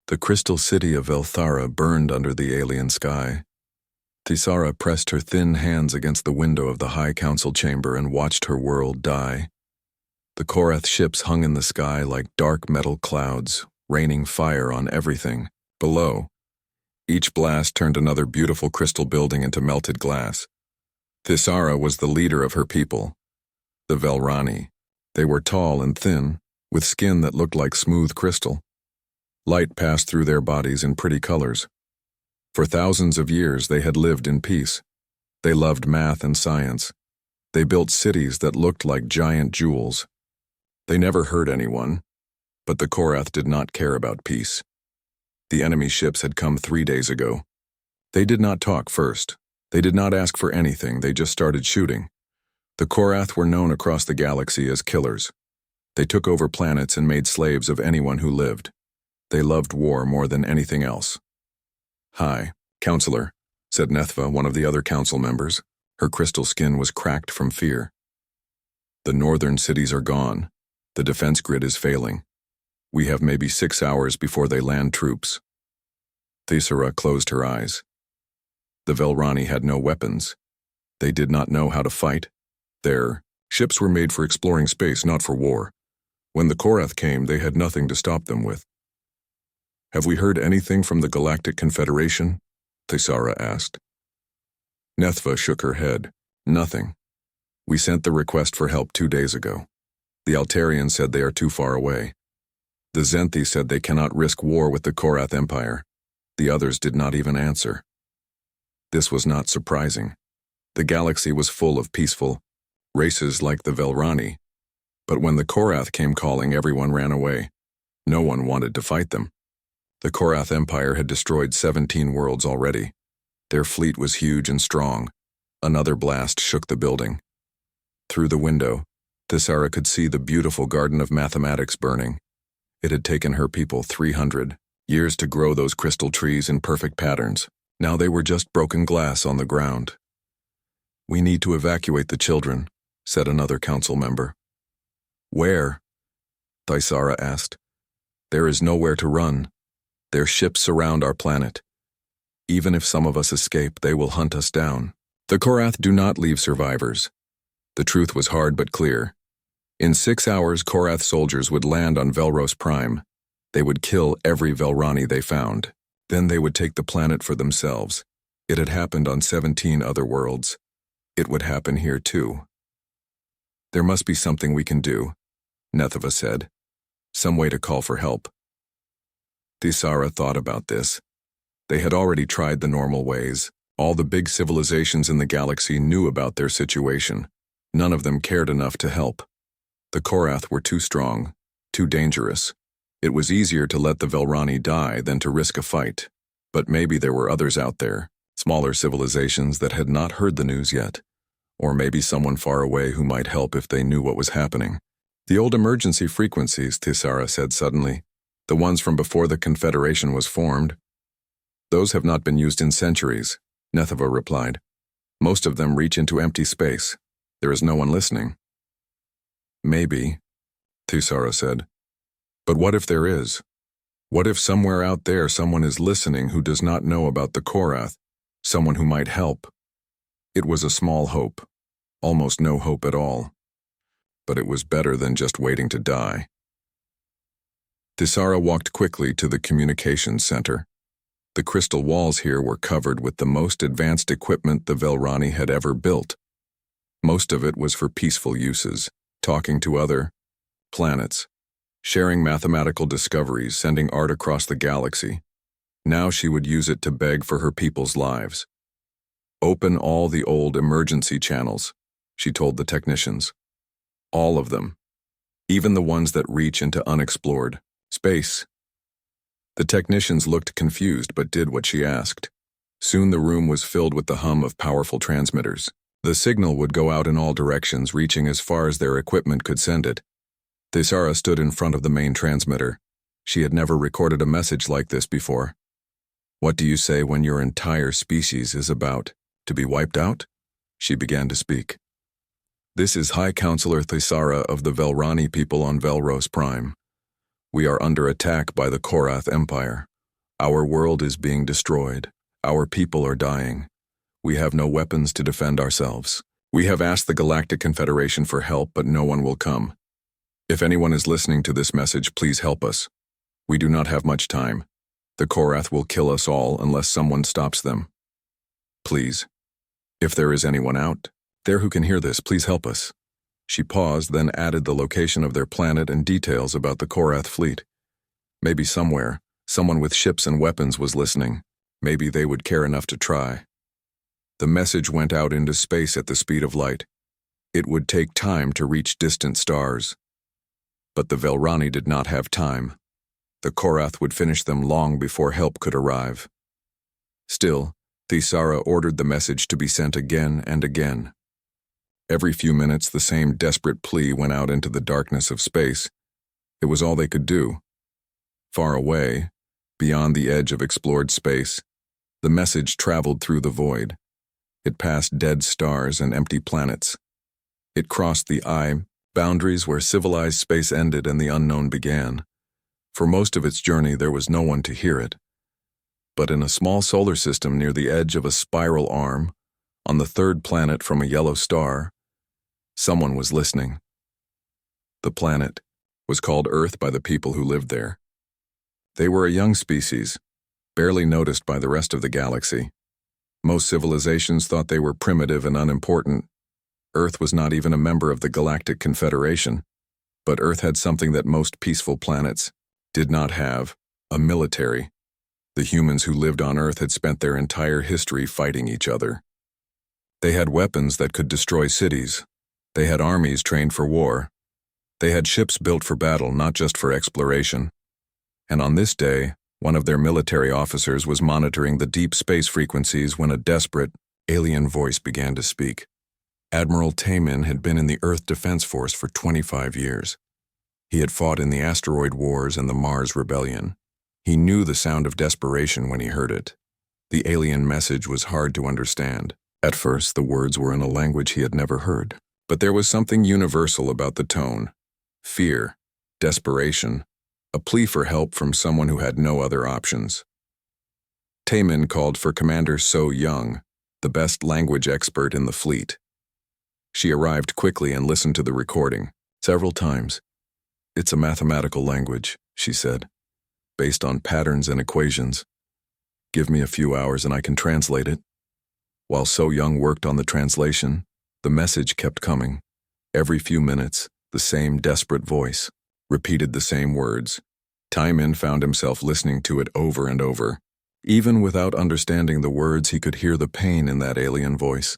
The crystal city of Elthara burned under the alien sky. Thisara pressed her thin hands against the window of the High Council chamber and watched her world die. The Korath ships hung in the sky like dark metal clouds, raining fire on everything. Below, each blast turned another beautiful crystal building into melted glass. Thisara was the leader of her people, the Velrani. They were tall and thin, with skin that looked like smooth crystal. Light passed through their bodies in pretty colors. For thousands of years they had lived in peace. They loved math and science. They built cities that looked like giant jewels. They never hurt anyone, but the Korath did not care about peace. The enemy ships had come 3 days ago. They did not talk first. They did not ask for anything, they just started shooting. The Korath were known across the galaxy as killers. They took over planets and made slaves of anyone who lived. They loved war more than anything else. "Hi, Counselor," said Nethva, one of the other council members. Her crystal skin was cracked from fear. "The northern cities are gone. The defense grid is failing. We have maybe 6 hours before they land troops." Thisara closed her eyes. The Velrani had no weapons. They did not know how to fight. Their ships were made for exploring space, not for war. When the Korath came, they had nothing to stop them with. "Have we heard anything from the Galactic Confederation?" Thisara asked. Nethva shook her head. "Nothing. We sent the request for help 2 days ago. The Altarians said they are too far away. The Zenthi said they cannot risk war with the Korath Empire. The others did not even answer." This was not surprising. The galaxy was full of peaceful races like the Velrani. But when the Korath came calling, everyone ran away. No one wanted to fight them. The Korath Empire had destroyed 17 worlds already. Their fleet was huge and strong. Another blast shook the building. Through the window, Thisara could see the beautiful garden of mathematics burning. It had taken her people 300 years to grow those crystal trees in perfect patterns. Now they were just broken glass on the ground. "We need to evacuate the children," said another council member. "Where?" Thisara asked. "There is nowhere to run. Their ships surround our planet. Even if some of us escape, they will hunt us down. The Korath do not leave survivors." The truth was hard but clear. In 6 hours, Korath soldiers would land on Velros Prime. They would kill every Velrani they found. Then they would take the planet for themselves. It had happened on 17 other worlds. It would happen here too. "There must be something we can do," Nethva said. "Some way to call for help." Thisara thought about this. They had already tried the normal ways. All the big civilizations in the galaxy knew about their situation. None of them cared enough to help. The Korath were too strong, too dangerous. It was easier to let the Velrani die than to risk a fight. But maybe there were others out there, smaller civilizations that had not heard the news yet. Or maybe someone far away who might help if they knew what was happening. "The old emergency frequencies," Thisara said suddenly. "The ones from before the Confederation was formed." "Those have not been used in centuries," Nethva replied. "Most of them reach into empty space. There is no one listening." "Maybe," Thisara said. "But what if there is? What if somewhere out there someone is listening who does not know about the Korath, someone who might help?" It was a small hope, almost no hope at all. But it was better than just waiting to die. Thisara walked quickly to the communications center. The crystal walls here were covered with the most advanced equipment the Velrani had ever built. Most of it was for peaceful uses, talking to other planets, sharing mathematical discoveries, sending art across the galaxy. Now she would use it to beg for her people's lives. "Open all the old emergency channels," she told the technicians. "All of them. Even the ones that reach into unexplored space." The technicians looked confused but did what she asked. Soon the room was filled with the hum of powerful transmitters. The signal would go out in all directions, reaching as far as their equipment could send it. Thisara stood in front of the main transmitter. She had never recorded a message like this before. "What do you say when your entire species is about to be wiped out?" She began to speak. "This is High Counselor Thisara of the Velrani people on Velros Prime. We are under attack by the Korath Empire. Our world is being destroyed. Our people are dying. We have no weapons to defend ourselves. We have asked the Galactic Confederation for help, but no one will come. If anyone is listening to this message, please help us. We do not have much time. The Korath will kill us all unless someone stops them. Please. If there is anyone out there who can hear this, please help us. She paused, then added the location of their planet and details about the Korath fleet. Maybe somewhere, someone with ships and weapons was listening. Maybe they would care enough to try. The message went out into space at the speed of light. It would take time to reach distant stars. But the Velrani did not have time. The Korath would finish them long before help could arrive. Still, Thisara ordered the message to be sent again and again. Every few minutes, the same desperate plea went out into the darkness of space. It was all they could do. Far away, beyond the edge of explored space, the message traveled through the void. It passed dead stars and empty planets. It crossed the boundaries where civilized space ended and the unknown began. For most of its journey, there was no one to hear it. But in a small solar system near the edge of a spiral arm, on the third planet from a yellow star, someone was listening. The planet was called Earth by the people who lived there. They were a young species, barely noticed by the rest of the galaxy. Most civilizations thought they were primitive and unimportant. Earth was not even a member of the Galactic Confederation, but Earth had something that most peaceful planets did not have: a military. The humans who lived on Earth had spent their entire history fighting each other. They had weapons that could destroy cities. They had armies trained for war. They had ships built for battle, not just for exploration. And on this day, one of their military officers was monitoring the deep space frequencies when a desperate, alien voice began to speak. Admiral Taemin had been in the Earth Defense Force for 25 years. He had fought in the Asteroid Wars and the Mars Rebellion. He knew the sound of desperation when he heard it. The alien message was hard to understand. At first, the words were in a language he had never heard. But there was something universal about the tone: fear, desperation, a plea for help from someone who had no other options. Taemin called for Commander So Young, the best language expert in the fleet. She arrived quickly and listened to the recording, several times. "It's a mathematical language," she said, "based on patterns and equations. Give me a few hours and I can translate it." While So Young worked on the translation, the message kept coming. Every few minutes, the same desperate voice repeated the same words. Taemin found himself listening to it over and over. Even without understanding the words, he could hear the pain in that alien voice.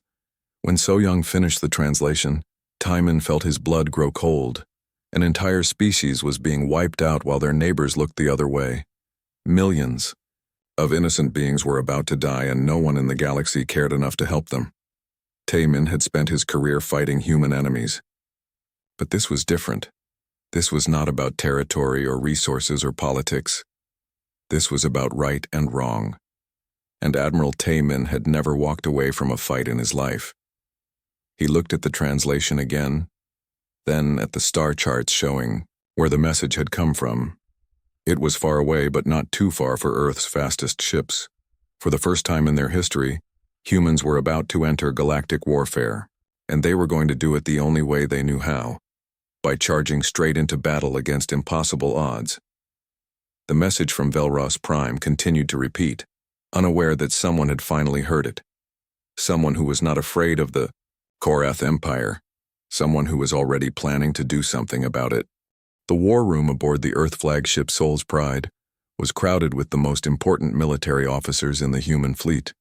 When So Young finished the translation, Taemin felt his blood grow cold. An entire species was being wiped out while their neighbors looked the other way. Millions of innocent beings were about to die, and no one in the galaxy cared enough to help them. Taemin had spent his career fighting human enemies. But this was different. This was not about territory or resources or politics. This was about right and wrong. And Admiral Taemin had never walked away from a fight in his life. He looked at the translation again, then at the star charts showing where the message had come from. It was far away, but not too far for Earth's fastest ships. For the first time in their history, humans were about to enter galactic warfare, and they were going to do it the only way they knew how: by charging straight into battle against impossible odds. The message from Velros Prime continued to repeat, unaware that someone had finally heard it. Someone who was not afraid of the Korath Empire. Someone who was already planning to do something about it. The war room aboard the Earth flagship Soul's Pride was crowded with the most important military officers in the human fleet.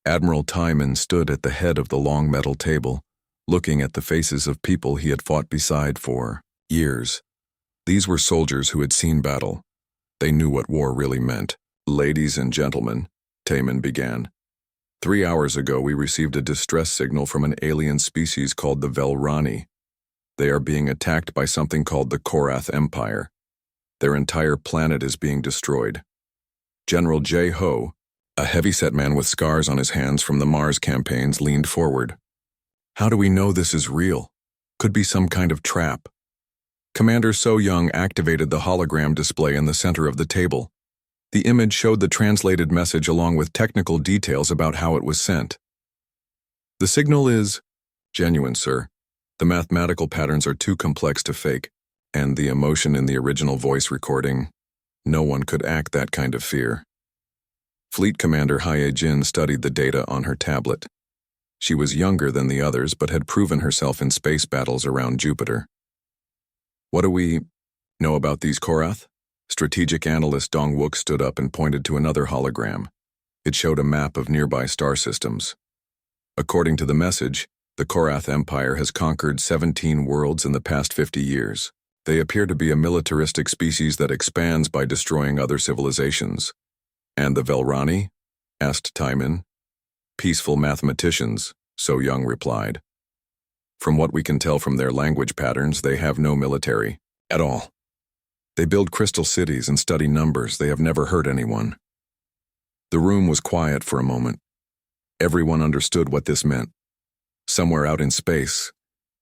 Admiral Taemin stood at the head of the long metal table, looking at the faces of people he had fought beside for years. These were soldiers who had seen battle. They knew what war really meant. "Ladies and gentlemen," Taemin began. 3 hours ago, we received a distress signal from an alien species called the Velrani. They are being attacked by something called the Korath Empire. Their entire planet is being destroyed. General J. Ho, a heavyset man with scars on his hands from the Mars campaigns, leaned forward. "How do we know this is real? Could be some kind of trap." Commander So Young activated the hologram display in the center of the table. The image showed the translated message along with technical details about how it was sent. The signal is genuine, sir. The mathematical patterns are too complex to fake, and the emotion in the original voice recording, no one could act that kind of fear. Fleet Commander Hye-Jin studied the data on her tablet. She was younger than the others but had proven herself in space battles around Jupiter. What do we know about these Korath? Strategic analyst Dong-wook stood up and pointed to another hologram. It showed a map of nearby star systems. According to the message, the Korath Empire has conquered 17 worlds in the past 50 years. They appear to be a militaristic species that expands by destroying other civilizations. And the Velrani? Asked Taimin. Peaceful mathematicians, So Young replied. From what we can tell from their language patterns, they have no military at all. They build crystal cities and study numbers. They have never hurt anyone. The room was quiet for a moment. Everyone understood what this meant. Somewhere out in space,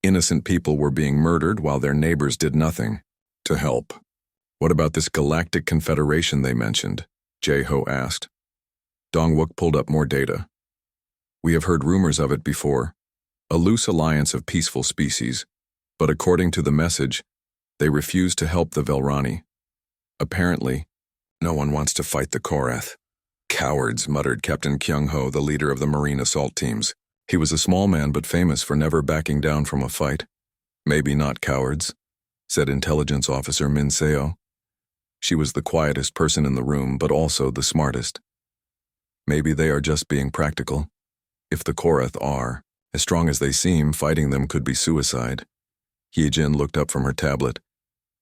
innocent people were being murdered while their neighbors did nothing to help. What about this Galactic Confederation they mentioned? Jae-ho asked. Dong-wook pulled up more data. We have heard rumors of it before. A loose alliance of peaceful species, but according to the message, they refuse to help the Velrani. Apparently, no one wants to fight the Korath. Cowards, muttered Captain Kyung-ho, the leader of the Marine assault teams. He was a small man but famous for never backing down from a fight. Maybe not cowards, said Intelligence Officer Min Seo. She was the quietest person in the room, but also the smartest. Maybe they are just being practical. If the Korath are as strong as they seem, fighting them could be suicide. Hye-Jin looked up from her tablet.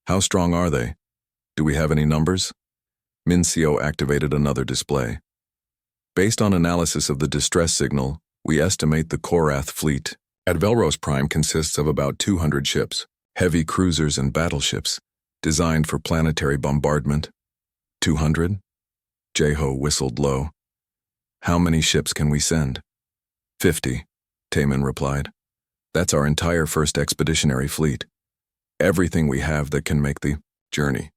How strong are they? Do we have any numbers? Min Seo activated another display. Based on analysis of the distress signal, we estimate the Korath fleet at Velros Prime consists of about 200 ships, heavy cruisers and battleships, designed for planetary bombardment. 200? Jae-ho whistled low. How many ships can we send? 50, Taemin replied. That's our entire first expeditionary fleet. Everything we have that can make the journey.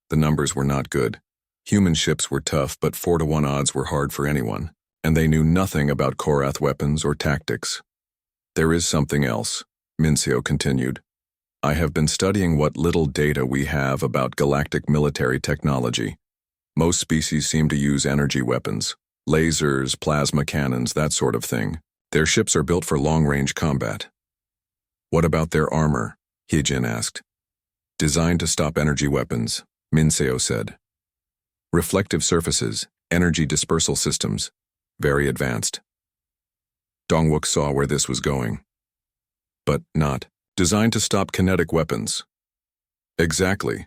The numbers were not good. Human ships were tough, but 4-to-1 odds were hard for anyone, and they knew nothing about Korath weapons or tactics. There is something else, Min Seo continued. I have been studying what little data we have about galactic military technology. Most species seem to use energy weapons, lasers, plasma cannons, that sort of thing. Their ships are built for long-range combat. What about their armor? Hye-Jin asked. Designed to stop energy weapons, Min Seo said. Reflective surfaces, energy dispersal systems, very advanced. Dong-wook saw where this was going. But not designed to stop kinetic weapons. Exactly.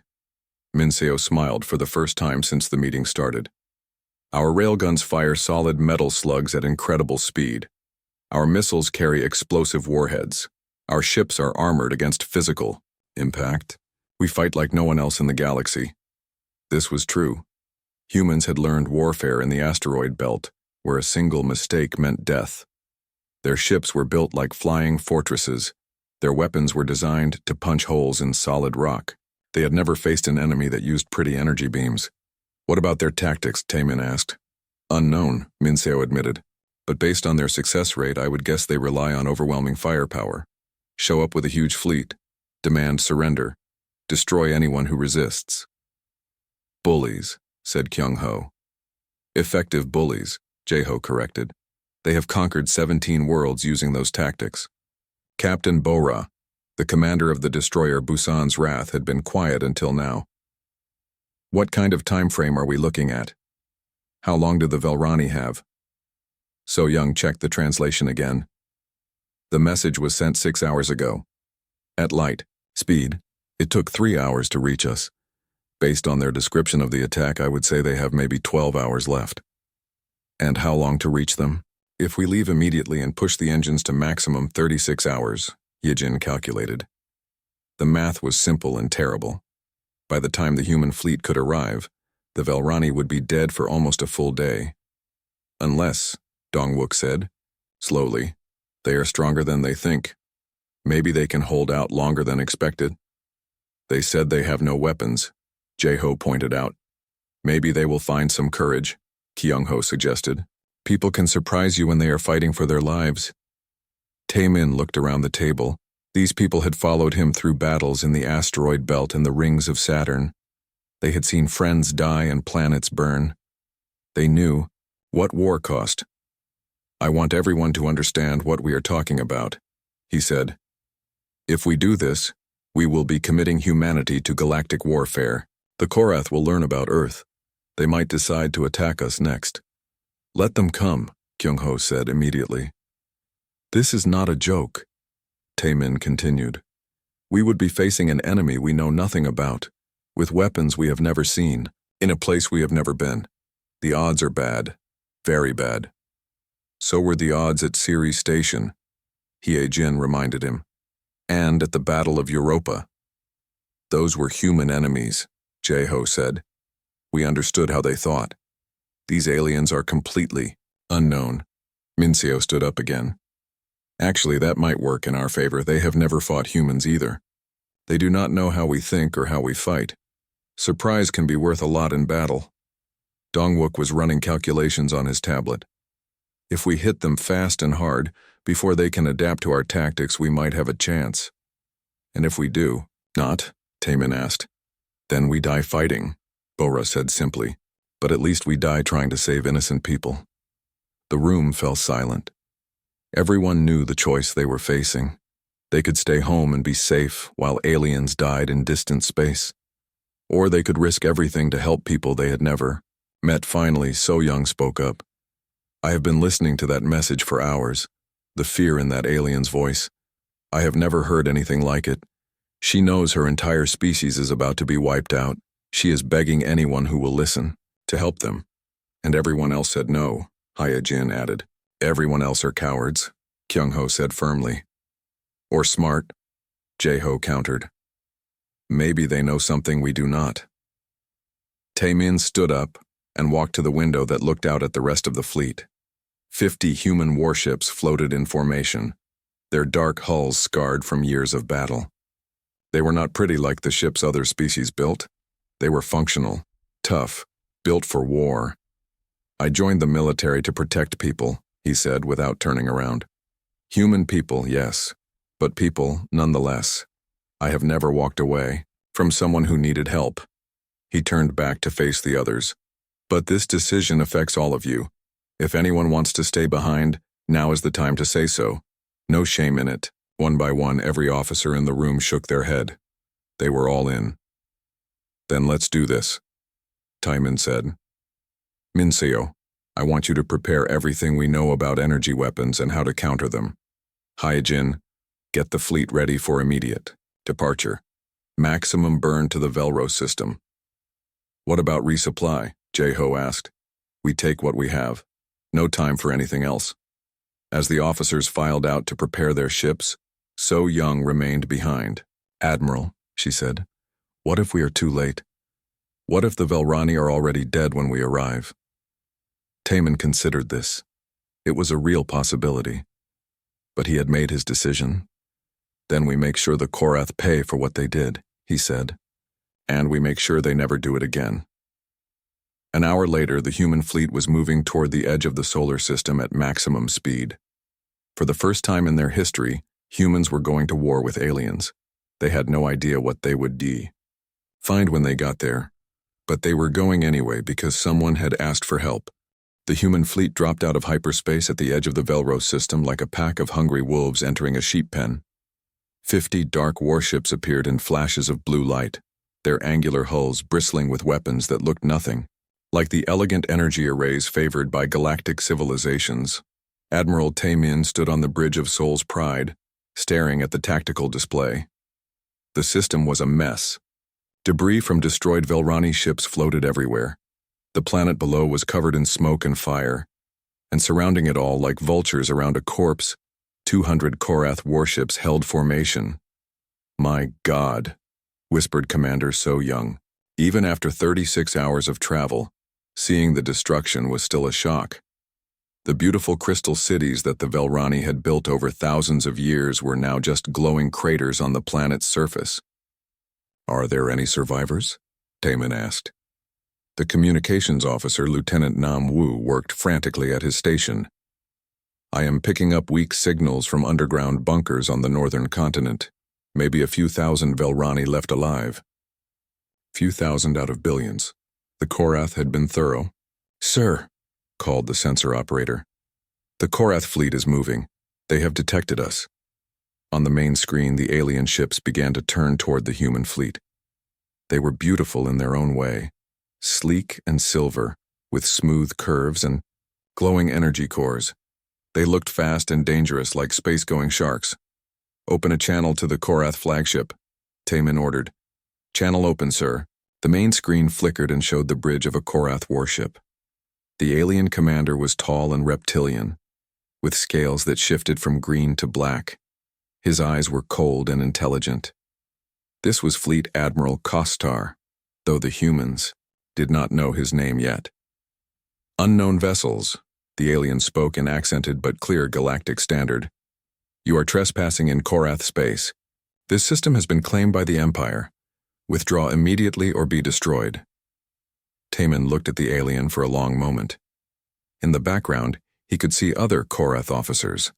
Min Seo smiled for the first time since the meeting started. Our railguns fire solid metal slugs at incredible speed. Our missiles carry explosive warheads. Our ships are armored against physical impact. We fight like no one else in the galaxy. This was true. Humans had learned warfare in the asteroid belt, where a single mistake meant death. Their ships were built like flying fortresses. Their weapons were designed to punch holes in solid rock. They had never faced an enemy that used pretty energy beams. What about their tactics? Taemin asked. Unknown, Min Seo admitted. But based on their success rate, I would guess they rely on overwhelming firepower. Show up with a huge fleet, demand surrender, destroy anyone who resists. Bullies, said Kyung-ho. Effective bullies, Jae-ho corrected. They have conquered 17 worlds using those tactics. Captain Bora, the commander of the destroyer Busan's Wrath, had been quiet until now. What kind of time frame are we looking at? How long do the Velrani have? So Young checked the translation again. The message was sent 6 hours ago. At light speed, it took 3 hours to reach us. Based on their description of the attack, I would say they have maybe 12 hours left. And how long to reach them? If we leave immediately and push the engines to maximum 36 hours, Hye-Jin calculated. The math was simple and terrible. By the time the human fleet could arrive, the Velrani would be dead for almost a full day. Unless, Dong-wook said, slowly, they are stronger than they think. Maybe they can hold out longer than expected. They said they have no weapons, Jae-ho pointed out. Maybe they will find some courage, Kyung-ho suggested. People can surprise you when they are fighting for their lives. Tae-min looked around the table. These people had followed him through battles in the asteroid belt and the rings of Saturn. They had seen friends die and planets burn. They knew what war cost. I want everyone to understand what we are talking about, he said. If we do this, we will be committing humanity to galactic warfare. The Korath will learn about Earth. They might decide to attack us next. Let them come, Kyung-ho said immediately. This is not a joke, Tae-min continued. We would be facing an enemy we know nothing about, with weapons we have never seen, in a place we have never been. The odds are bad, very bad. So were the odds at Ceres Station, Hye-jin reminded him, and at the Battle of Europa. Those were human enemies, Jae-ho said. We understood how they thought. These aliens are completely unknown. Min-seo stood up again. Actually, that might work in our favor. They have never fought humans either. They do not know how we think or how we fight. Surprise can be worth a lot in battle. Dong-wook was running calculations on his tablet. If we hit them fast and hard, before they can adapt to our tactics, we might have a chance. And if we do, not, Tae-min asked. Then we die fighting, Bora said simply. But at least we die trying to save innocent people. The room fell silent. Everyone knew the choice they were facing. They could stay home and be safe while aliens died in distant space. Or they could risk everything to help people they had never met. Finally, So-young spoke up. I have been listening to that message for hours. The fear in that alien's voice. I have never heard anything like it. She knows her entire species is about to be wiped out. She is begging anyone who will listen to help them. And everyone else said no, Hye-jin added. Everyone else are cowards, Kyung-ho said firmly. Or smart, Jae-ho countered. Maybe they know something we do not. Tae-min stood up and walked to the window that looked out at the rest of the fleet. 50 human warships floated in formation, their dark hulls scarred from years of battle. They were not pretty like the ships other species built. They were functional, tough, built for war. I joined the military to protect people, he said without turning around. Human people, yes, but people nonetheless. I have never walked away from someone who needed help. He turned back to face the others. But this decision affects all of you. If anyone wants to stay behind, now is the time to say so. No shame in it. One by one, every officer in the room shook their head. They were all in. Then let's do this, Tae-min said. Min-seo, I want you to prepare everything we know about energy weapons and how to counter them. Hye-jin, get the fleet ready for immediate departure. Maximum burn to the Velros system. What about resupply? Jae-ho asked. We take what we have. No time for anything else. As the officers filed out to prepare their ships, So-young remained behind. Admiral, she said, what if we are too late? What if the Velrani are already dead when we arrive? Tae-min considered this. It was a real possibility. But he had made his decision. Then we make sure the Korath pay for what they did, he said. And we make sure they never do it again. An hour later, the human fleet was moving toward the edge of the solar system at maximum speed. For the first time in their history, humans were going to war with aliens. They had no idea what they would find when they got there. But they were going anyway because someone had asked for help. The human fleet dropped out of hyperspace at the edge of the Velros system like a pack of hungry wolves entering a sheep pen. 50 dark warships appeared in flashes of blue light, their angular hulls bristling with weapons that looked nothing like the elegant energy arrays favored by galactic civilizations. Admiral Tae-min stood on the bridge of Soul's Pride, staring at the tactical display. The system was a mess. Debris from destroyed Velrani ships floated everywhere. The planet below was covered in smoke and fire, and surrounding it all like vultures around a corpse, 200 Korath warships held formation. My God, whispered Commander So-young. Even after 36 hours of travel, seeing the destruction was still a shock. The beautiful crystal cities that the Velrani had built over thousands of years were now just glowing craters on the planet's surface. Are there any survivors? Tae-min asked. The communications officer, Lieutenant Nam Wu, worked frantically at his station. I am picking up weak signals from underground bunkers on the northern continent. Maybe a few thousand Velrani left alive. Few thousand out of billions. The Korath had been thorough. "Sir," called the sensor operator. "The Korath fleet is moving. They have detected us." On the main screen, the alien ships began to turn toward the human fleet. They were beautiful in their own way, sleek and silver, with smooth curves and glowing energy cores. They looked fast and dangerous like space-going sharks. "Open a channel to the Korath flagship," Taemin ordered. "Channel open, sir." The main screen flickered and showed the bridge of a Korath warship. The alien commander was tall and reptilian, with scales that shifted from green to black. His eyes were cold and intelligent. This was Fleet Admiral Kostar, though the humans did not know his name yet. "Unknown vessels," the alien spoke in accented but clear galactic standard. "You are trespassing in Korath space. This system has been claimed by the Empire. Withdraw immediately or be destroyed." Taemin looked at the alien for a long moment. In the background, he could see other Korath officers,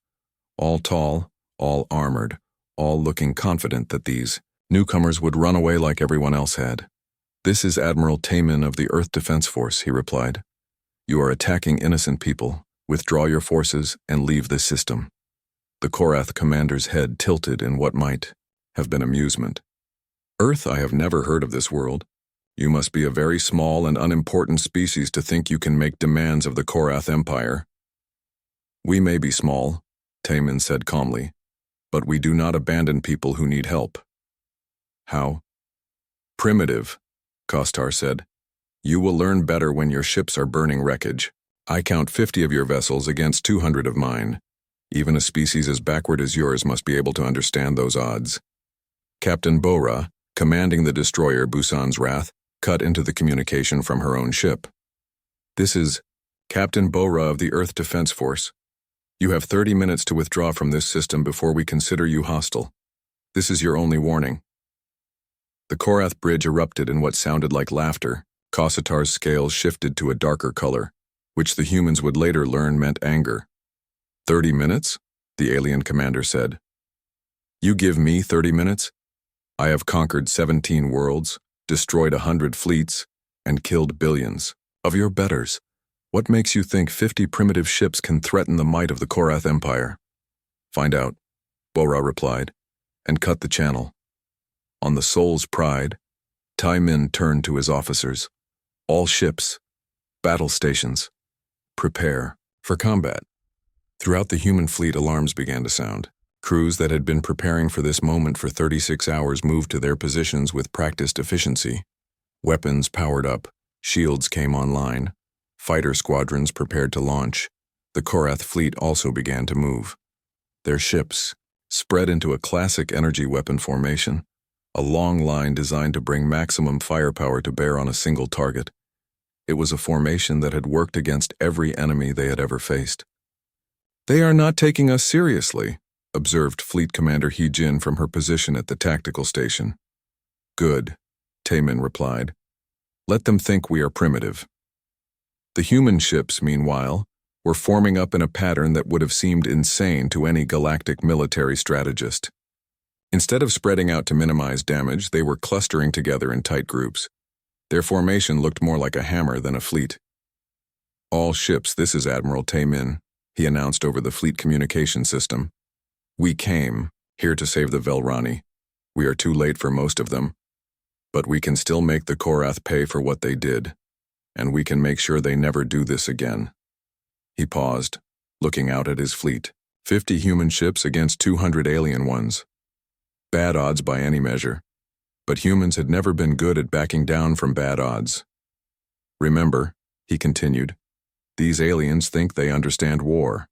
all tall, all armored, all looking confident that these newcomers would run away like everyone else had. "This is Admiral Taemin of the Earth Defense Force," he replied. "You are attacking innocent people. Withdraw your forces and leave this system." The Korath commander's head tilted in what might have been amusement. "Earth, I have never heard of this world. You must be a very small and unimportant species to think you can make demands of the Korath Empire." "We may be small," Taemin said calmly, "but we do not abandon people who need help." "How?" "Primitive," Kostar said. "You will learn better when your ships are burning wreckage. I count 50 of your vessels against 200 of mine. Even a species as backward as yours must be able to understand those odds." Captain Bora, commanding the destroyer Busan's Wrath, cut into the communication from her own ship. "This is Captain Bora of the Earth Defense Force. You have 30 minutes to withdraw from this system before we consider you hostile. This is your only warning." The Korath bridge erupted in what sounded like laughter. Kossitar's scales shifted to a darker color, which the humans would later learn meant anger. "30 minutes?" the alien commander said. "You give me 30 minutes? I have conquered 17 worlds, destroyed 100 fleets, and killed billions of your betters. What makes you think 50 primitive ships can threaten the might of the Korath Empire?" "Find out," Bora replied, and cut the channel. On the Soul's Pride, Taemin turned to his officers. "All ships, battle stations, prepare for combat." Throughout the human fleet, alarms began to sound. Crews that had been preparing for this moment for 36 hours moved to their positions with practiced efficiency. Weapons powered up, shields came online, fighter squadrons prepared to launch. The Korath fleet also began to move. Their ships spread into a classic energy weapon formation, a long line designed to bring maximum firepower to bear on a single target. It was a formation that had worked against every enemy they had ever faced. "They are not taking us seriously," observed Fleet Commander He-Jin from her position at the tactical station. "Good," Taemin replied. "Let them think we are primitive." The human ships, meanwhile, were forming up in a pattern that would have seemed insane to any galactic military strategist. Instead of spreading out to minimize damage, they were clustering together in tight groups. Their formation looked more like a hammer than a fleet. "All ships, this is Admiral Taemin," he announced over the fleet communication system. "We came here to save the Velrani. We are too late for most of them. But we can still make the Korath pay for what they did, and we can make sure they never do this again." He paused, looking out at his fleet. 50 human ships against 200 alien ones. Bad odds by any measure. But humans had never been good at backing down from bad odds. "Remember," he continued, "these aliens think they understand war.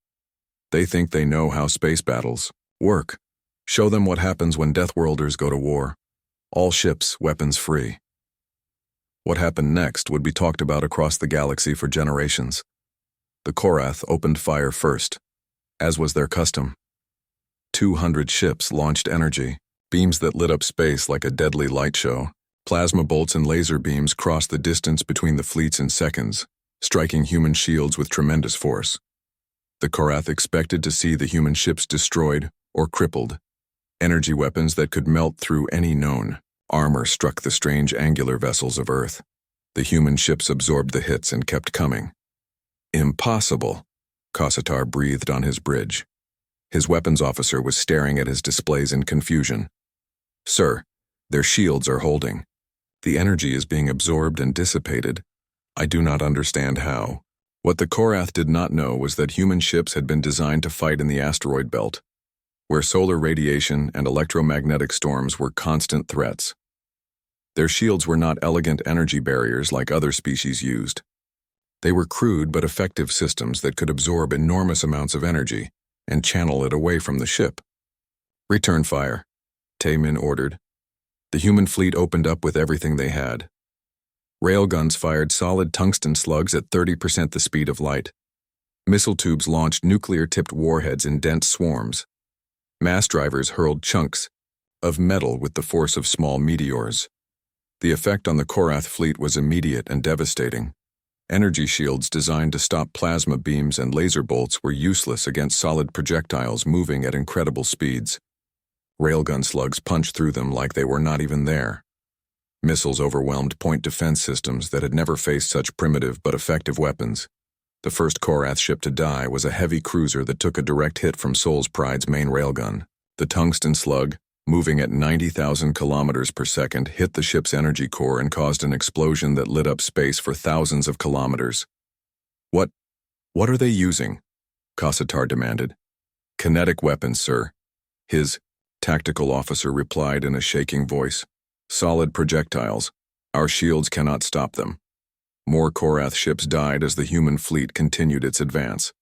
They think they know how space battles work. Show them what happens when Deathworlders go to war. All ships, weapons free." What happened next would be talked about across the galaxy for generations. The Korath opened fire first, as was their custom. 200 ships launched energy, beams that lit up space like a deadly light show. Plasma bolts and laser beams crossed the distance between the fleets in seconds, striking human shields with tremendous force. The Korath expected to see the human ships destroyed or crippled. Energy weapons that could melt through any known armor struck the strange angular vessels of Earth. The human ships absorbed the hits and kept coming. Impossible, Kossatar breathed on his bridge. His weapons officer was staring at his displays in confusion. Sir, their shields are holding. The energy is being absorbed and dissipated. I do not understand how. What the Korath did not know was that human ships had been designed to fight in the asteroid belt, where solar radiation and electromagnetic storms were constant threats. Their shields were not elegant energy barriers like other species used. They were crude but effective systems that could absorb enormous amounts of energy and channel it away from the ship. Return fire, Taemin ordered. The human fleet opened up with everything they had. Railguns fired solid tungsten slugs at 30% the speed of light. Missile tubes launched nuclear-tipped warheads in dense swarms. Mass drivers hurled chunks of metal with the force of small meteors. The effect on the Korath fleet was immediate and devastating. Energy shields designed to stop plasma beams and laser bolts were useless against solid projectiles moving at incredible speeds. Railgun slugs punched through them like they were not even there. Missiles overwhelmed point defense systems that had never faced such primitive but effective weapons. The first Korath ship to die was a heavy cruiser that took a direct hit from Sol's Pride's main railgun. The tungsten slug, moving at 90,000 kilometers per second, hit the ship's energy core and caused an explosion that lit up space for thousands of kilometers. What are they using? Kossatar demanded. Kinetic weapons, sir. His tactical officer replied in a shaking voice. Solid projectiles. Our shields cannot stop them. More Korath ships died as the human fleet continued its advance.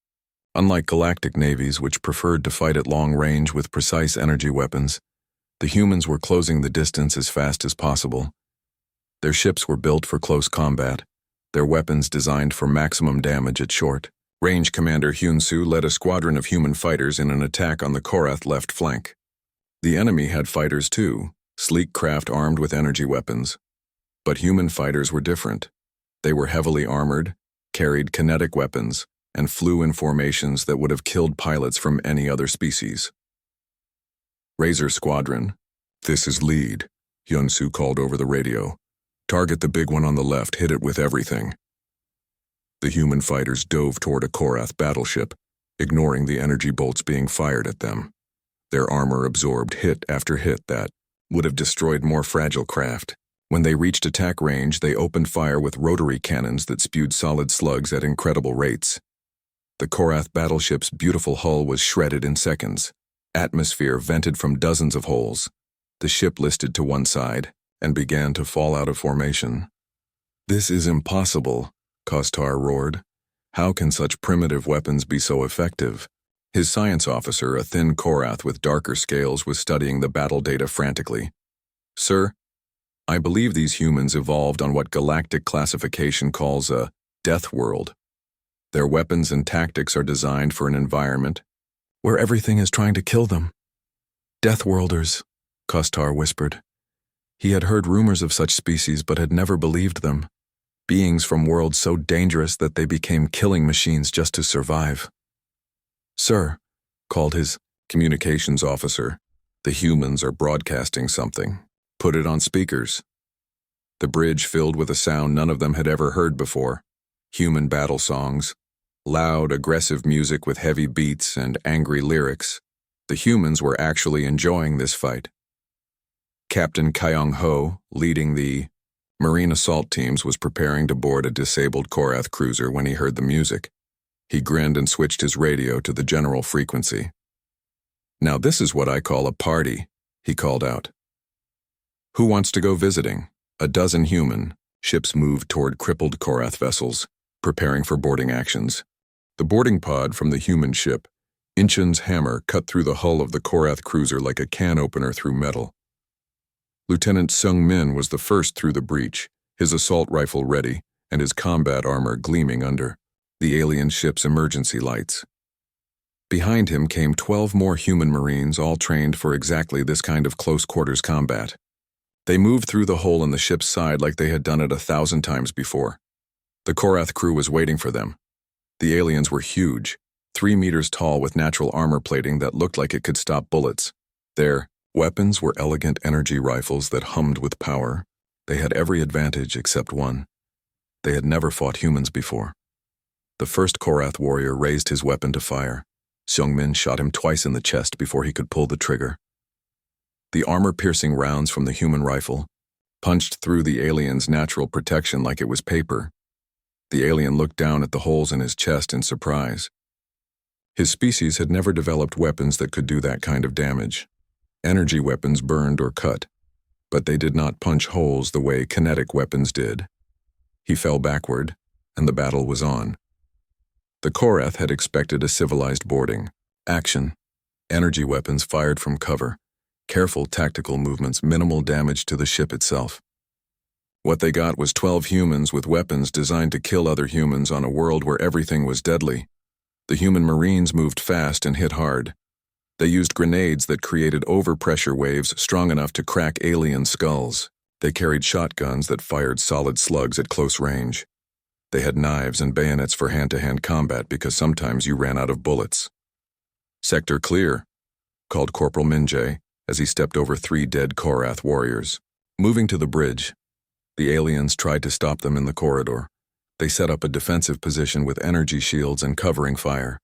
Unlike galactic navies, which preferred to fight at long range with precise energy weapons, the humans were closing the distance as fast as possible. Their ships were built for close combat, their weapons designed for maximum damage at short. Range Commander Hyun-Soo led a squadron of human fighters in an attack on the Korath left flank. The enemy had fighters too, sleek craft armed with energy weapons. But human fighters were different. They were heavily armored, carried kinetic weapons, and flew in formations that would have killed pilots from any other species. Razor Squadron, this is lead, Hyun-Soo called over the radio. Target the big one on the left, hit it with everything. The human fighters dove toward a Korath battleship, ignoring the energy bolts being fired at them. Their armor absorbed hit after hit that would have destroyed more fragile craft. When they reached attack range, they opened fire with rotary cannons that spewed solid slugs at incredible rates. The Korath battleship's beautiful hull was shredded in seconds. Atmosphere vented from dozens of holes. The ship listed to one side and began to fall out of formation. This is impossible, Kostar roared. How can such primitive weapons be so effective? His science officer, a thin Korath with darker scales, was studying the battle data frantically. Sir, I believe these humans evolved on what galactic classification calls a death world. Their weapons and tactics are designed for an environment where everything is trying to kill them. Deathworlders, Kostar whispered. He had heard rumors of such species but had never believed them. Beings from worlds so dangerous that they became killing machines just to survive. Sir, called his communications officer, the humans are broadcasting something. Put it on speakers. The bridge filled with a sound none of them had ever heard before. Human battle songs. Loud, aggressive music with heavy beats and angry lyrics. The humans were actually enjoying this fight. Captain Kyung-ho, leading the Marine assault teams, was preparing to board a disabled Korath cruiser when he heard the music. He grinned and switched his radio to the general frequency. Now this is what I call a party, he called out. Who wants to go visiting? A dozen human ships moved toward crippled Korath vessels, preparing for boarding actions. The boarding pod from the human ship, Incheon's hammer, cut through the hull of the Korath cruiser like a can opener through metal. Lieutenant Sung-min was the first through the breach, his assault rifle ready and his combat armor gleaming under the alien ship's emergency lights. Behind him came 12 more human Marines, all trained for exactly this kind of close-quarters combat. They moved through the hole in the ship's side like they had done it 1,000 times before. The Korath crew was waiting for them. The aliens were huge, 3 meters tall with natural armor plating that looked like it could stop bullets. Their weapons were elegant energy rifles that hummed with power. They had every advantage except one. They had never fought humans before. The first Korath warrior raised his weapon to fire. Seung-min shot him twice in the chest before he could pull the trigger. The armor-piercing rounds from the human rifle punched through the alien's natural protection like it was paper. The alien looked down at the holes in his chest in surprise. His species had never developed weapons that could do that kind of damage. Energy weapons burned or cut, but they did not punch holes the way kinetic weapons did. He fell backward, and the battle was on. The Korath had expected a civilized boarding. Action. Energy weapons fired from cover. Careful tactical movements, minimal damage to the ship itself. What they got was 12 humans with weapons designed to kill other humans on a world where everything was deadly. The human Marines moved fast and hit hard. They used grenades that created overpressure waves strong enough to crack alien skulls. They carried shotguns that fired solid slugs at close range. They had knives and bayonets for hand-to-hand combat because sometimes you ran out of bullets. "Sector clear," called Corporal Minjae as he stepped over 3 dead Korath warriors. Moving to the bridge, the aliens tried to stop them in the corridor. They set up a defensive position with energy shields and covering fire.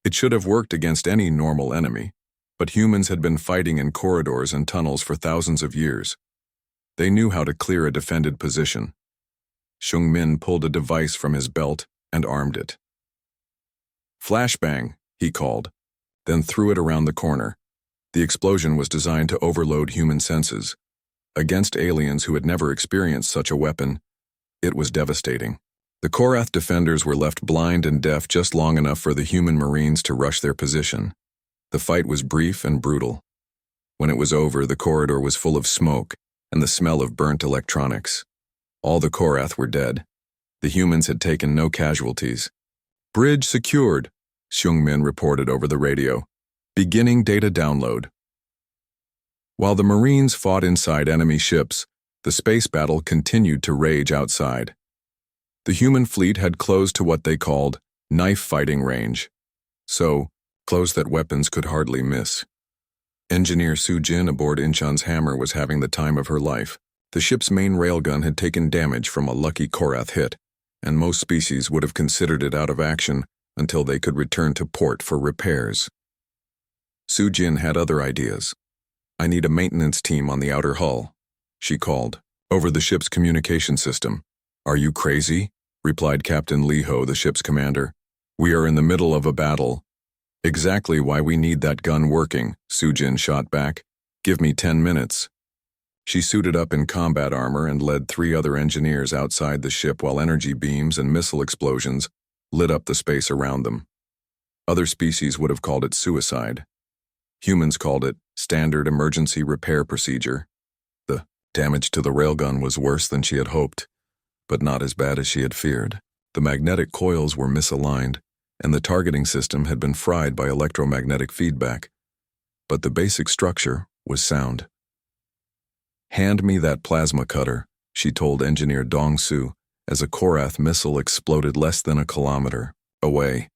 It should have worked against any normal enemy, but humans had been fighting in corridors and tunnels for thousands of years. They knew how to clear a defended position. Seung-min pulled a device from his belt and armed it. "Flashbang," he called, then threw it around the corner. The explosion was designed to overload human senses. Against aliens who had never experienced such a weapon, it was devastating. The Korath defenders were left blind and deaf just long enough for the human Marines to rush their position. The fight was brief and brutal. When it was over, the corridor was full of smoke and the smell of burnt electronics. All the Korath were dead. The humans had taken no casualties. "Bridge secured," Seung-min reported over the radio. "Beginning data download." While the Marines fought inside enemy ships, the space battle continued to rage outside. The human fleet had closed to what they called knife fighting range, so close that weapons could hardly miss. Engineer Soo-jin aboard Incheon's hammer was having the time of her life. The ship's main railgun had taken damage from a lucky Korath hit, and most species would have considered it out of action until they could return to port for repairs. Soo-jin had other ideas. "I need a maintenance team on the outer hull," she called, over the ship's communication system. "Are you crazy?" replied Captain Lee Ho, the ship's commander. "We are in the middle of a battle." "Exactly why we need that gun working," Soo-jin shot back. "Give me 10 minutes. She suited up in combat armor and led 3 other engineers outside the ship while energy beams and missile explosions lit up the space around them. Other species would have called it suicide. Humans called it standard emergency repair procedure. The damage to the railgun was worse than she had hoped, but not as bad as she had feared. The magnetic coils were misaligned, and the targeting system had been fried by electromagnetic feedback. But the basic structure was sound. "Hand me that plasma cutter," she told Engineer Dong-soo as a Korath missile exploded less than a kilometer away.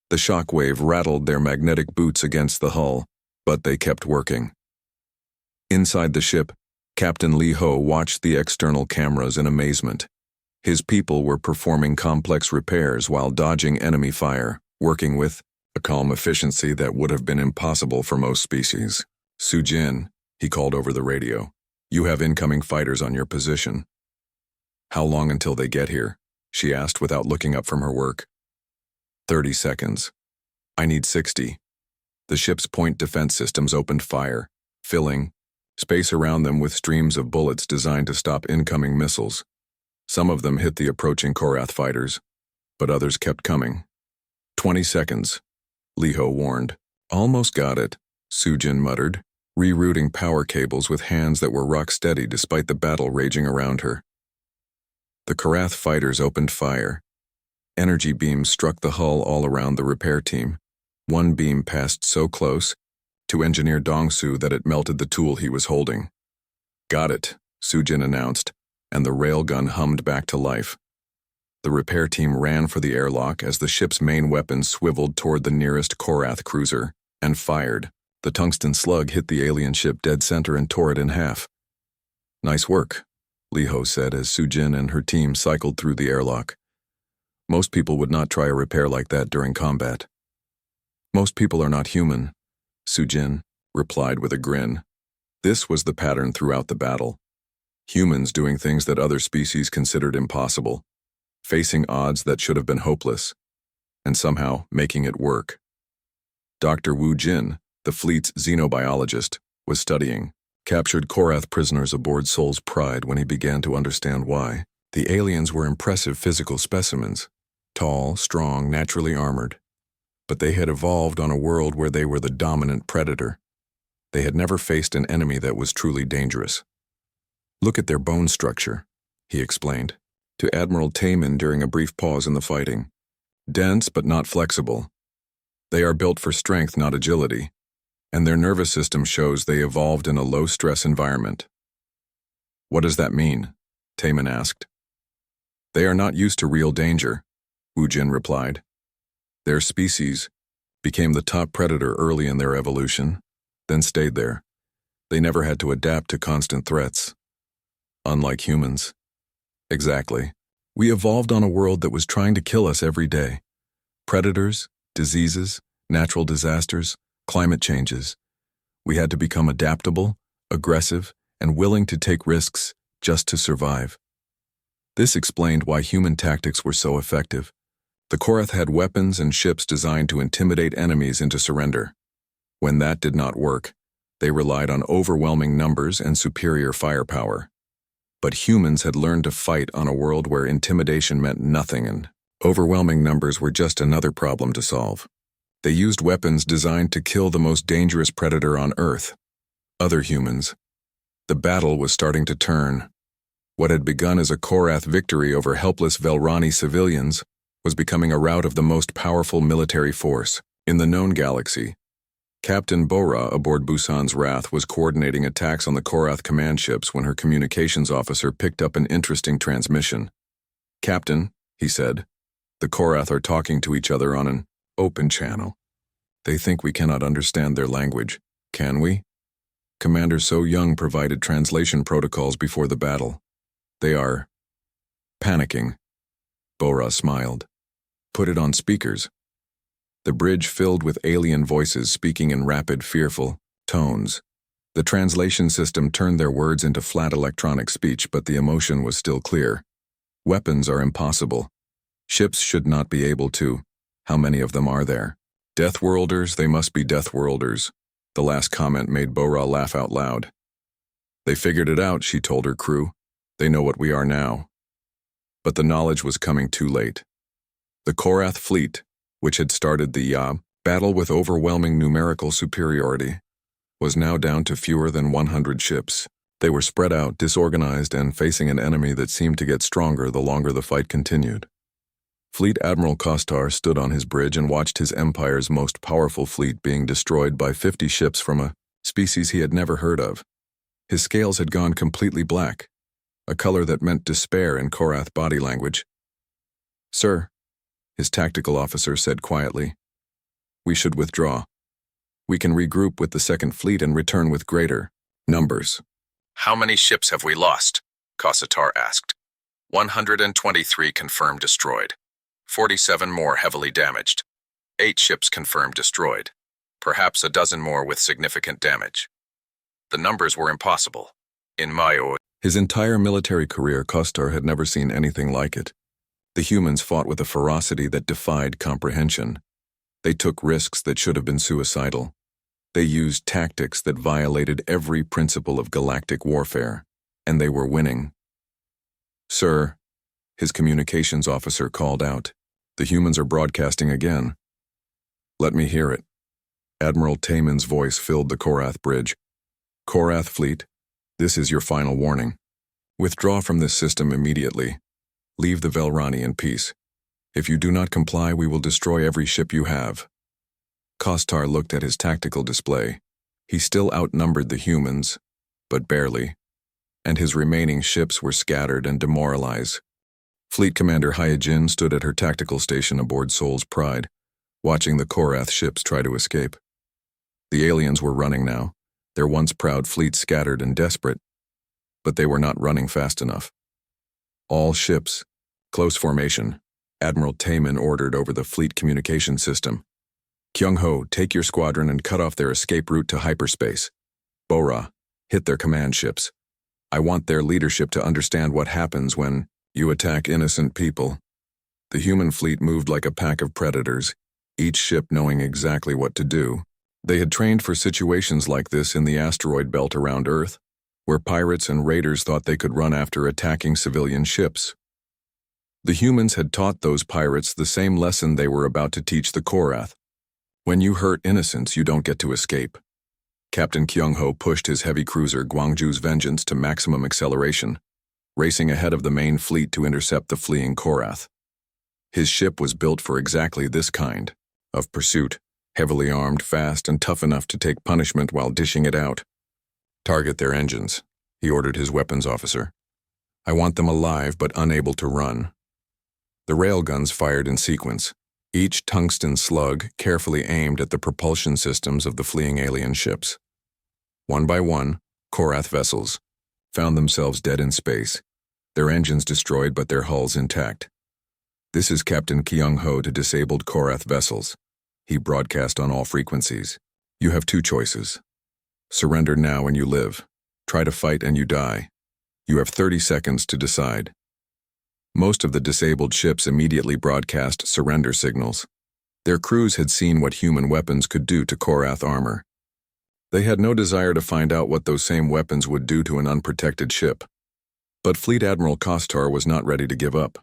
The shock wave rattled their magnetic boots against the hull, but they kept working. Inside the ship, Captain Lee Ho watched the external cameras in amazement. His people were performing complex repairs while dodging enemy fire, working with a calm efficiency that would have been impossible for most species. "Soo-jin," he called over the radio, "you have incoming fighters on your position." "How long until they get here?" she asked without looking up from her work. 30 seconds. "I need 60. The ship's point defense systems opened fire, filling space around them with streams of bullets designed to stop incoming missiles. Some of them hit the approaching Korath fighters, but others kept coming. 20 seconds, Lee Ho warned. "Almost got it," Soo-jin muttered, rerouting power cables with hands that were rock steady despite the battle raging around her. The Korath fighters opened fire. Energy beams struck the hull all around the repair team. One beam passed so close to Engineer Dong-soo that it melted the tool he was holding. Got it, Sujin announced, and the railgun hummed back to life. The repair team ran for the airlock as the ship's main weapon swiveled toward the nearest Korath cruiser and fired. The tungsten slug hit the alien ship dead center and tore it in half. Nice work, Liho said as Sujin and her team cycled through the airlock. Most people would not try a repair like that during combat. Most people are not human, Sujin replied with a grin. This was the pattern throughout the battle. Humans doing things that other species considered impossible, facing odds that should have been hopeless, and somehow making it work. Dr. Wu Jin, the fleet's xenobiologist, was studying captured Korath prisoners aboard Soul's Pride when he began to understand why. The aliens were impressive physical specimens, tall, strong, naturally armored. But they had evolved on a world where they were the dominant predator. They had never faced an enemy that was truly dangerous. Look at their bone structure, he explained to Admiral Taman during a brief pause in the fighting. Dense but not flexible. They are built for strength, not agility, and their nervous system shows they evolved in a low-stress environment. What does that mean? Taman asked. They are not used to real danger, Wu Jin replied. Their species became the top predator early in their evolution, then stayed there. They never had to adapt to constant threats. Unlike humans. Exactly. We evolved on a world that was trying to kill us every day. Predators, diseases, natural disasters, climate changes. We had to become adaptable, aggressive, and willing to take risks just to survive. This explained why human tactics were so effective. The Korath had weapons and ships designed to intimidate enemies into surrender. When that did not work, they relied on overwhelming numbers and superior firepower. But humans had learned to fight on a world where intimidation meant nothing, and overwhelming numbers were just another problem to solve. They used weapons designed to kill the most dangerous predator on Earth, other humans. The battle was starting to turn. What had begun as a Korath victory over helpless Velrani civilians was becoming a rout of the most powerful military force in the known galaxy. Captain Bora aboard Busan's Wrath was coordinating attacks on the Korath command ships when her communications officer picked up an interesting transmission. Captain, he said, the Korath are talking to each other on an open channel. They think we cannot understand their language, can we? Commander So Young provided translation protocols before the battle. They are panicking. Bora smiled. Put it on speakers. The bridge filled with alien voices speaking in rapid, fearful tones. The translation system turned their words into flat electronic speech, but the emotion was still clear. Weapons are impossible. Ships should not be able to. How many of them are there? Deathworlders, they must be Deathworlders. The last comment made Bora laugh out loud. They figured it out, she told her crew. They know what we are now. But the knowledge was coming too late. The Korath fleet, which had started the battle with overwhelming numerical superiority, was now down to fewer than 100 ships. They were spread out, disorganized, and facing an enemy that seemed to get stronger the longer the fight continued. Fleet Admiral Kostar stood on his bridge and watched his empire's most powerful fleet being destroyed by 50 ships from a species he had never heard of. His scales had gone completely black, a color that meant despair in Korath body language. Sir, his tactical officer said quietly, we should withdraw. We can regroup with the second fleet and return with greater numbers. How many ships have we lost? Kossatar asked. 123 confirmed destroyed. 47 more heavily damaged. 8 ships confirmed destroyed. Perhaps a dozen more with significant damage. The numbers were impossible. In my His entire military career, Kostar had never seen anything like it. The humans fought with a ferocity that defied comprehension. They took risks that should have been suicidal. They used tactics that violated every principle of galactic warfare, and they were winning. Sir, his communications officer called out, the humans are broadcasting again. Let me hear it. Admiral Taman's voice filled the Korath bridge. Korath fleet, this is your final warning. Withdraw from this system immediately. Leave the Velrani in peace. If you do not comply, we will destroy every ship you have. Kostar looked at his tactical display. He still outnumbered the humans, but barely. and his remaining ships were scattered and demoralized. Fleet Commander Hyojin stood at her tactical station aboard Soul's Pride, watching the Korath ships try to escape. The aliens were running now, their once proud fleet scattered and desperate, but they were not running fast enough. All ships, close formation, Admiral Taemin ordered over the fleet communication system. Kyung-ho, take your squadron and cut off their escape route to hyperspace. Bora, hit their command ships. I want their leadership to understand what happens when you attack innocent people. The human fleet moved like a pack of predators, each ship knowing exactly what to do. They had trained for situations like this in the asteroid belt around Earth, where pirates and raiders thought they could run after attacking civilian ships. The humans had taught those pirates the same lesson they were about to teach the Korath. When you hurt innocents, you don't get to escape. Captain Kyung-ho pushed his heavy cruiser Gwangju's Vengeance to maximum acceleration, racing ahead of the main fleet to intercept the fleeing Korath. His ship was built for exactly this kind of pursuit, heavily armed, fast, and tough enough to take punishment while dishing it out. Target their engines, he ordered his weapons officer. I want them alive but unable to run. The railguns fired in sequence, each tungsten slug carefully aimed at the propulsion systems of the fleeing alien ships. One by one, Korath vessels found themselves dead in space, their engines destroyed but their hulls intact. This is Captain Kyung-ho to disabled Korath vessels. He broadcast on all frequencies. You have two choices. Surrender now and you live. Try to fight and you die. You have 30 seconds to decide. Most of the disabled ships immediately broadcast surrender signals. Their crews had seen what human weapons could do to Korath armor. They had no desire to find out what those same weapons would do to an unprotected ship. But Fleet Admiral Kostar was not ready to give up.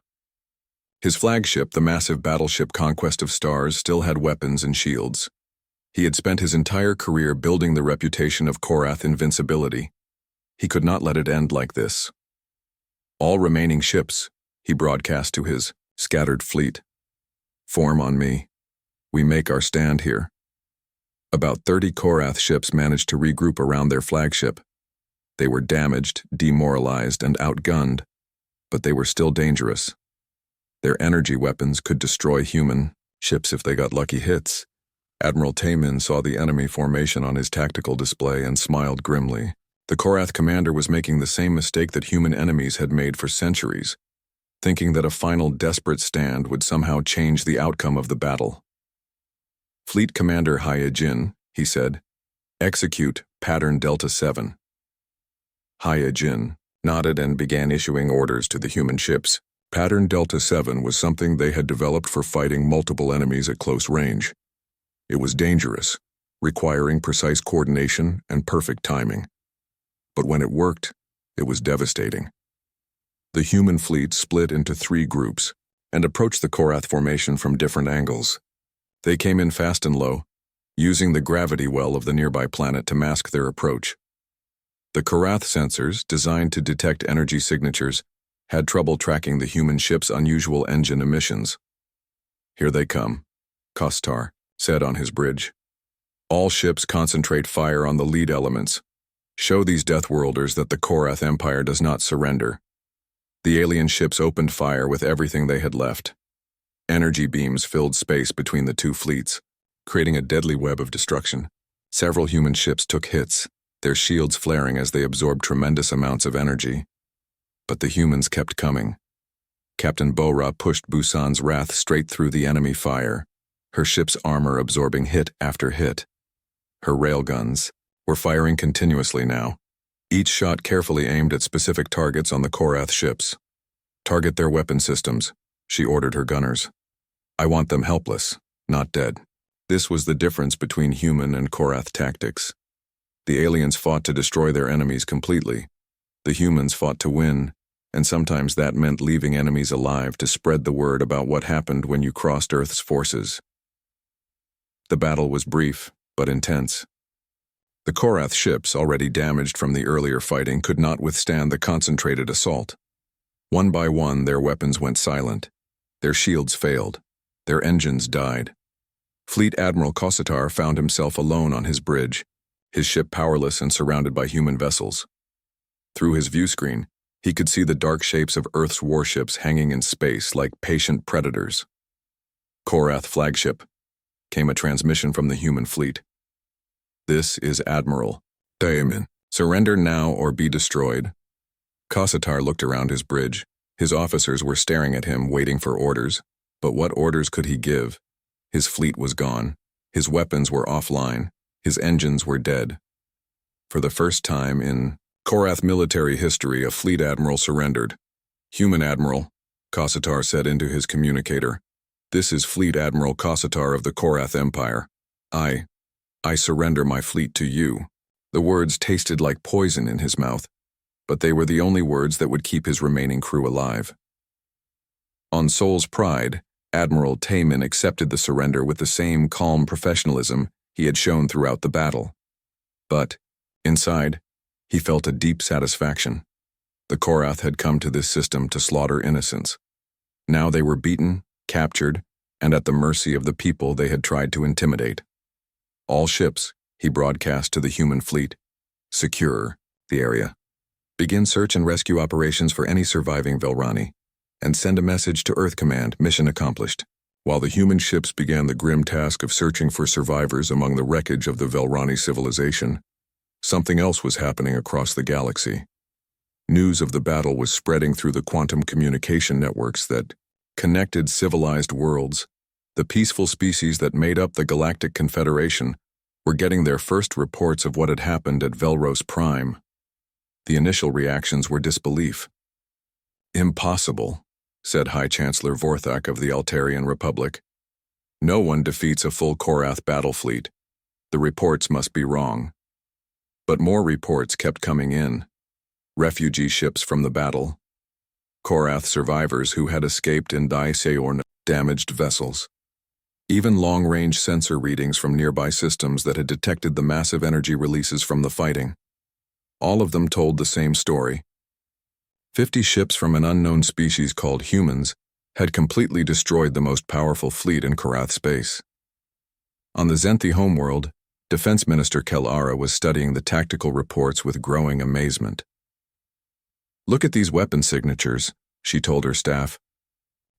His flagship, the massive battleship Conquest of Stars, still had weapons and shields. He had spent his entire career building the reputation of Korath invincibility. He could not let it end like this. All remaining ships, he broadcast to his scattered fleet. Form on me. We make our stand here. About 30 Korath ships managed to regroup around their flagship. They were damaged, demoralized, and outgunned, but they were still dangerous. Their energy weapons could destroy human ships if they got lucky hits. Admiral Taemin saw the enemy formation on his tactical display and smiled grimly. The Korath commander was making the same mistake that human enemies had made for centuries, thinking that a final desperate stand would somehow change the outcome of the battle. Fleet Commander Hyojin, he said, execute Pattern Delta 7. Hyojin nodded and began issuing orders to the human ships. Pattern Delta 7 was something they had developed for fighting multiple enemies at close range. It was dangerous, requiring precise coordination and perfect timing. But when it worked, it was devastating. The human fleet split into 3 groups and approached the Korath formation from different angles. They came in fast and low, using the gravity well of the nearby planet to mask their approach. The Korath sensors, designed to detect energy signatures, had trouble tracking the human ship's unusual engine emissions. Here they come, Kostar said on his bridge. All ships concentrate fire on the lead elements. Show these Deathworlders that the Korath Empire does not surrender. The alien ships opened fire with everything they had left. Energy beams filled space between the two fleets, creating a deadly web of destruction. Several human ships took hits, their shields flaring as they absorbed tremendous amounts of energy. But the humans kept coming. Captain Bora pushed Busan's Wrath straight through the enemy fire, her ship's armor absorbing hit after hit. Her railguns were firing continuously now, each shot carefully aimed at specific targets on the Korath ships. Target their weapon systems, she ordered her gunners. I want them helpless, not dead. This was the difference between human and Korath tactics. The aliens fought to destroy their enemies completely. The humans fought to win, and sometimes that meant leaving enemies alive to spread the word about what happened when you crossed Earth's forces. The battle was brief, but intense. The Korath ships, already damaged from the earlier fighting, could not withstand the concentrated assault. One by one, their weapons went silent. Their shields failed. Their engines died. Fleet Admiral Kostar found himself alone on his bridge, his ship powerless and surrounded by human vessels. Through his view screen, he could see the dark shapes of Earth's warships hanging in space like patient predators. Korath flagship, came a transmission from the human fleet. This is Admiral Daemon. Surrender now or be destroyed. Kossatar looked around his bridge. His officers were staring at him, waiting for orders. But what orders could he give? His fleet was gone. His weapons were offline. His engines were dead. For the first time in Korath military history, a fleet admiral surrendered. Human Admiral, Kossatar said into his communicator. This is Fleet Admiral Kossatar of the Korath Empire. I surrender my fleet to you. The words tasted like poison in his mouth, but they were the only words that would keep his remaining crew alive. On Soul's Pride, Admiral Taemin accepted the surrender with the same calm professionalism he had shown throughout the battle. But, inside, he felt a deep satisfaction. The Korath had come to this system to slaughter innocents. Now they were beaten, captured, and at the mercy of the people they had tried to intimidate. All ships, he broadcast to the human fleet, secure the area. Begin search and rescue operations for any surviving Velrani, and send a message to Earth Command, mission accomplished. While the human ships began the grim task of searching for survivors among the wreckage of the Velrani civilization, something else was happening across the galaxy. News of the battle was spreading through the quantum communication networks that connected civilized worlds. The peaceful species that made up the Galactic Confederation were getting their first reports of what had happened at Velros Prime. The initial reactions were disbelief. Impossible, said High Chancellor Vorthak of the Altarian Republic. No one defeats a full Korath battle fleet. The reports must be wrong. But more reports kept coming in. Refugee ships from the battle. Korath survivors who had escaped in Daiseorn damaged vessels. Even long-range sensor readings from nearby systems that had detected the massive energy releases from the fighting. All of them told the same story. 50 ships from an unknown species called humans had completely destroyed the most powerful fleet in Korath space. On the Zenthi homeworld, Defense Minister Kelara was studying the tactical reports with growing amazement. Look at these weapon signatures, she told her staff.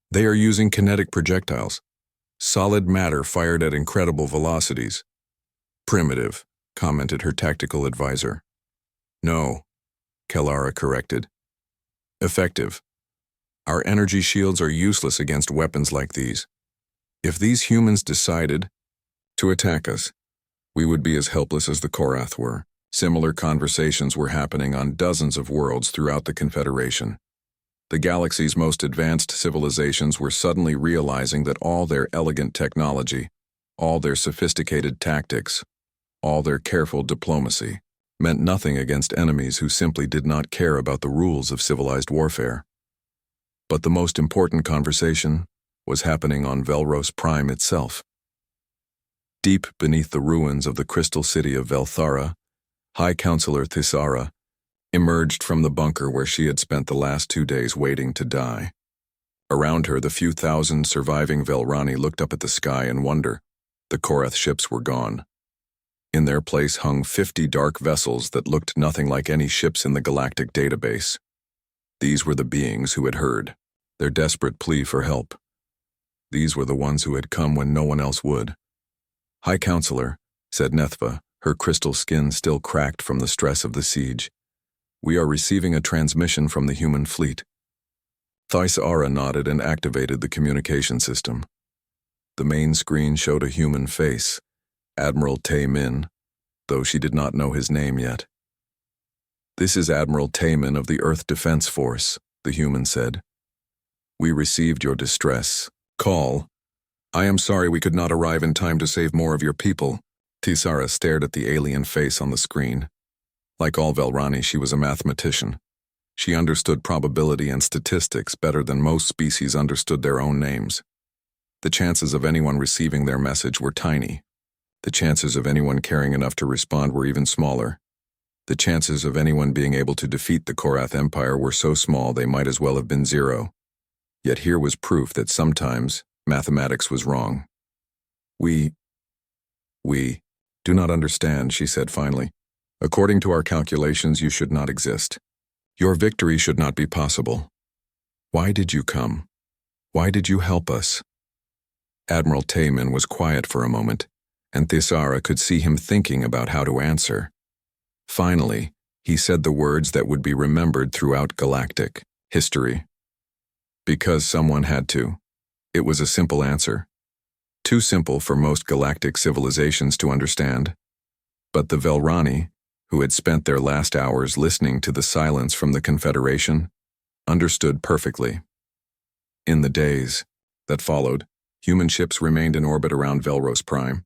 They are using kinetic projectiles. Solid matter fired at incredible velocities. Primitive, commented her tactical advisor. No, Kelara corrected. Effective. Our energy shields are useless against weapons like these. If these humans decided to attack us, we would be as helpless as the Korath were. Similar conversations were happening on dozens of worlds throughout the Confederation. The galaxy's most advanced civilizations were suddenly realizing that all their elegant technology, all their sophisticated tactics, all their careful diplomacy, meant nothing against enemies who simply did not care about the rules of civilized warfare. But the most important conversation was happening on Velros Prime itself. Deep beneath the ruins of the crystal city of Velthara, High Counselor Thisara emerged from the bunker where she had spent the last 2 days waiting to die. Around her, the few thousand surviving Velrani looked up at the sky in wonder. The Korath ships were gone. In their place hung 50 dark vessels that looked nothing like any ships in the galactic database. These were the beings who had heard their desperate plea for help. These were the ones who had come when no one else would. High Counselor, said Nethva, her crystal skin still cracked from the stress of the siege. We are receiving a transmission from the human fleet. Thisara nodded and activated the communication system. The main screen showed a human face, Admiral Taemin, though she did not know his name yet. This is Admiral Taemin of the Earth Defense Force, the human said. We received your distress call. I am sorry we could not arrive in time to save more of your people. Thisara stared at the alien face on the screen. Like all Velrani, she was a mathematician. She understood probability and statistics better than most species understood their own names. The chances of anyone receiving their message were tiny. The chances of anyone caring enough to respond were even smaller. The chances of anyone being able to defeat the Korath Empire were so small they might as well have been zero. Yet here was proof that sometimes mathematics was wrong. We do not understand, she said finally. According to our calculations, you should not exist. Your victory should not be possible. Why did you come? Why did you help us? Admiral Tayman was quiet for a moment, and Thisara could see him thinking about how to answer. Finally, he said the words that would be remembered throughout galactic history. Because someone had to. It was a simple answer. Too simple for most galactic civilizations to understand. But the Velrani, who had spent their last hours listening to the silence from the Confederation, understood perfectly. In the days that followed, human ships remained in orbit around Velros Prime,